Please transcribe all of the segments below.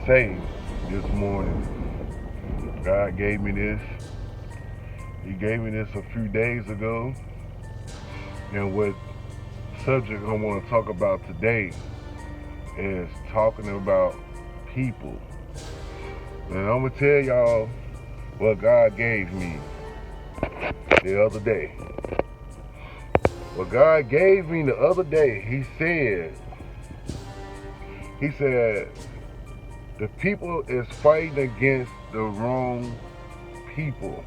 say this morning. God gave me this. He gave me this a few days ago. And what subject I want to talk about today is talking about people. And I'm going to tell y'all what God gave me the other day. What God gave me the other day, He said, the people is fighting against the wrong people.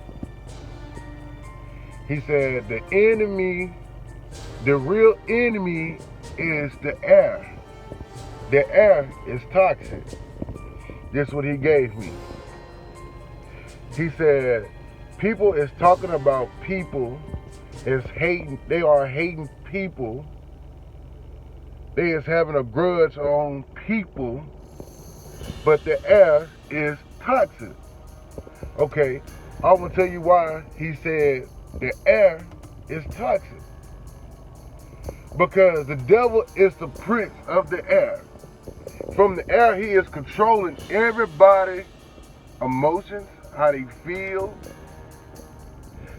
He said the enemy, the real enemy is the air. The air is toxic. This is what He gave me. He said people is talking about people is hating, they are hating people. They is having a grudge on people, but the air is toxic. Okay, I'm gonna tell you why He said the air is toxic. Because the devil is the prince of the air. From the air, he is controlling everybody's emotions, how they feel.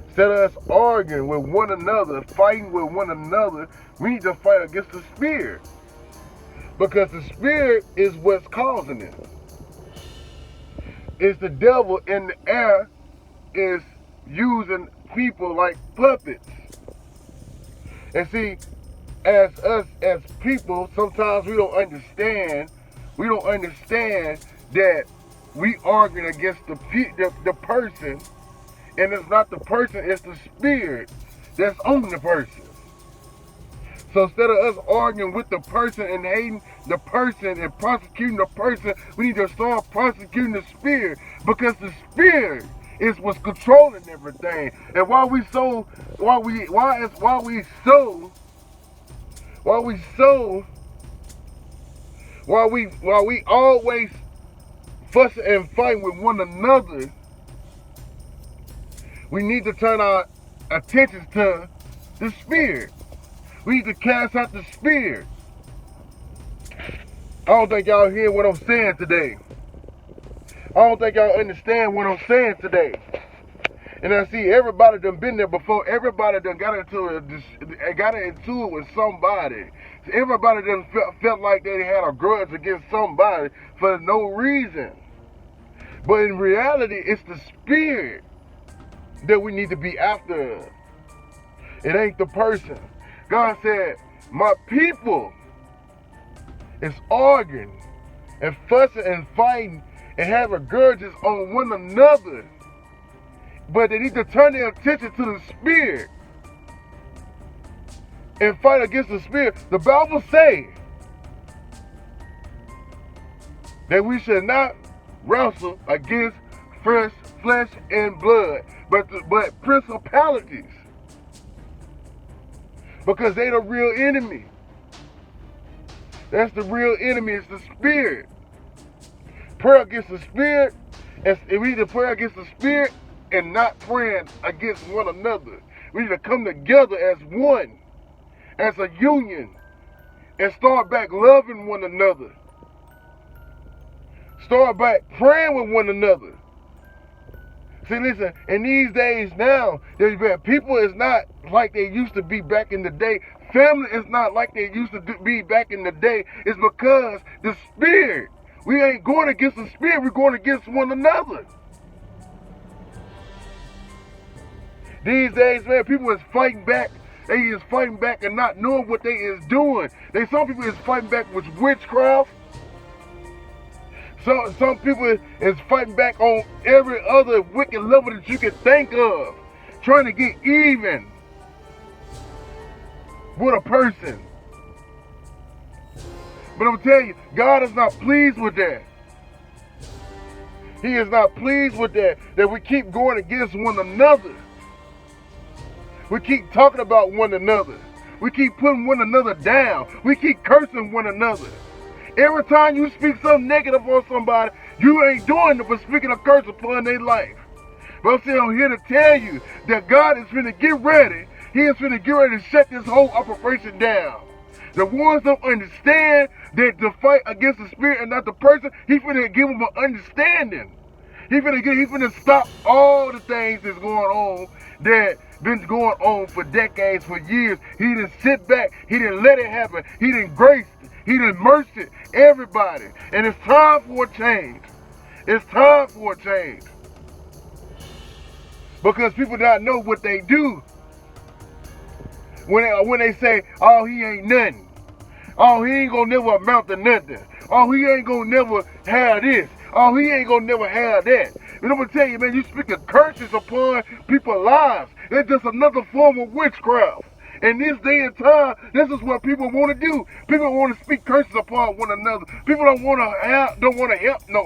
Instead of us arguing with one another, fighting with one another, we need to fight against the spirit. Because the spirit is what's causing it. It's the devil in the air is using people like puppets. And see, as us as people, sometimes we don't understand that we arguing against the person, and it's not the person, it's the spirit that's on the person. So instead of us arguing with the person and hating the person and prosecuting the person, we need to start prosecuting the spirit, because the spirit is what's controlling everything. And while we always fussing and fighting with one another, we need to turn our attention to the spirit. We need to cast out the spirit. I don't think y'all hear what I'm saying today. I don't think y'all understand what I'm saying today. And I see everybody done been there before. Everybody done got into it with somebody. Everybody done felt like they had a grudge against somebody for no reason. But in reality, it's the spirit that we need to be after. It ain't the person. God said, my people is arguing and fussing and fighting and having grudges on one another. But they need to turn their attention to the spirit and fight against the spirit. The Bible says that we should not wrestle against flesh and blood, but principalities. Because they the real enemy. That's the real enemy, it's the spirit. Prayer against the spirit, we need to pray against the spirit and not praying against one another. We need to come together as one, as a union, and start back loving one another. Start back praying with one another. See, listen, in these days now, people is not like they used to be back in the day. Family is not like they used to be back in the day. It's because the spirit, we ain't going against the spirit, we're going against one another. These days, man, people is fighting back. They is fighting back and not knowing what they is doing. Some people is fighting back with witchcraft. Some people is fighting back on every other wicked level that you can think of, trying to get even with a person. But I'm telling you, God is not pleased with that. He is not pleased with that we keep going against one another. We keep talking about one another. We keep putting one another down. We keep cursing one another. Every time you speak something negative on somebody, you ain't doing it but speaking a curse upon their life. But I'm saying, I'm here to tell you that God is finna get ready. He is finna get ready to shut this whole operation down. The ones don't understand, that to fight against the spirit and not the person, he finna give them an understanding. He finna stop all the things that's going on that been going on for decades, for years. He didn't sit back. He didn't let it happen. He didn't grace it. He didn't mercy everybody. And it's time for a change. It's time for a change. Because people not know what they do. When they say, oh, he ain't nothing. Oh, he ain't gonna never amount to nothing. Oh, he ain't gonna never have this. Oh, he ain't gonna never have that. And I'm gonna tell you, man, you speaking curses upon people's lives. It's just another form of witchcraft. In this day and time, this is what people want to do. People want to speak curses upon one another. People don't want to help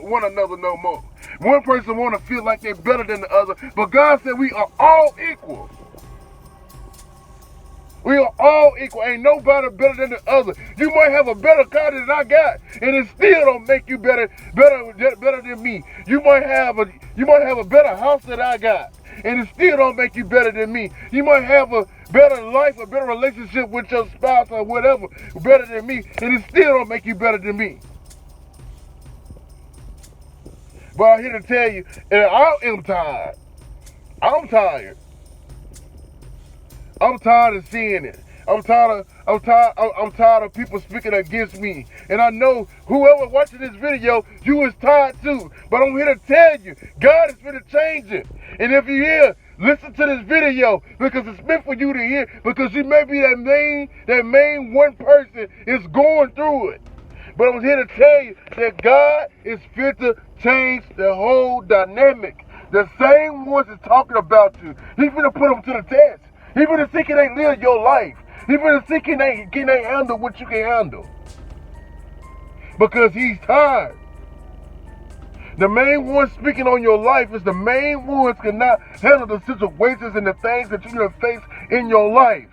one another no more. One person want to feel like they're better than the other, but God said we are all equal. We are all equal. Ain't nobody better than the other. You might have a better car than I got, and it still don't make you better than me. You might have a better house than I got, and it still don't make you better than me. You might have a better life, a better relationship with your spouse or whatever, better than me, and it still don't make you better than me. But I'm here to tell you, and I am tired. I'm tired. I'm tired of seeing it. I'm tired of people speaking against me. And I know whoever watching this video, you is tired too. But I'm here to tell you, God is going to change it. And if you're here, listen to this video because it's meant for you to hear. Because you may be that main one person is going through it. But I'm here to tell you that God is fit to change the whole dynamic. The same ones that's talking about you, He's going to put them to the test. He finna see can they live your life. He finna see can they handle what you can handle. Because he's tired. The main one speaking on your life is the main ones cannot handle the situations and the things that you're gonna face in your life.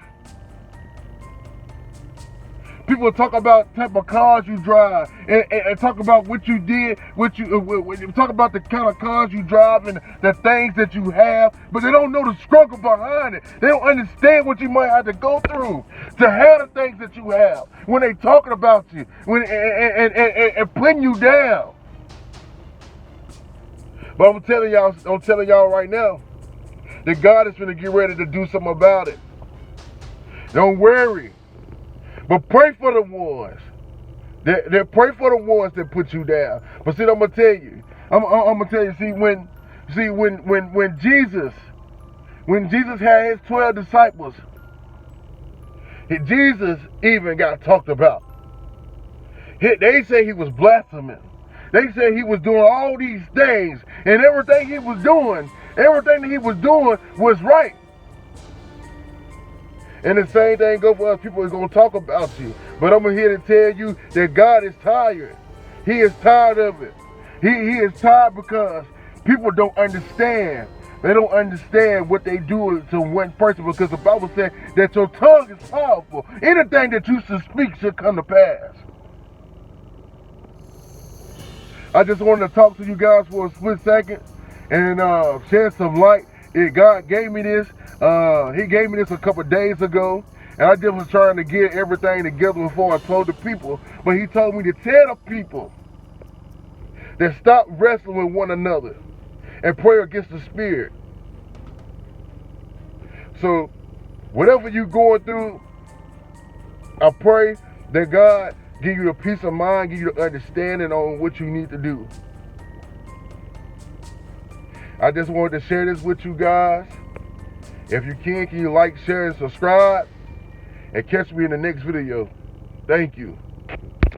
People talk about the type of cars you drive and talk about what you did, talk about the kind of cars you drive and the things that you have, but they don't know the struggle behind it. They don't understand what you might have to go through to have the things that you have when they talking about you and putting you down. But I'm telling y'all right now that God is going to get ready to do something about it. Don't worry. But pray for the ones. Pray for the ones that put you down. But see, I'm gonna tell you. I'm gonna tell you. When Jesus had his 12 disciples, Jesus even got talked about. They say he was blasphemous. They say he was doing all these things, and everything that he was doing was right. And the same thing goes for us. People are going to talk about you. But I'm here to tell you that God is tired. He is tired of it. He is tired because people don't understand. They don't understand what they do to one person because the Bible said that your tongue is powerful. Anything that you should speak should come to pass. I just wanted to talk to you guys for a split second and shed some light. God gave me this. He gave me this a couple of days ago, and I just was trying to get everything together before I told the people. But he told me to tell the people that stop wrestling with one another and pray against the spirit. So, whatever you're going through, I pray that God give you the peace of mind, give you the understanding on what you need to do. I just wanted to share this with you guys. If you can you like, share, and subscribe? And catch me in the next video. Thank you.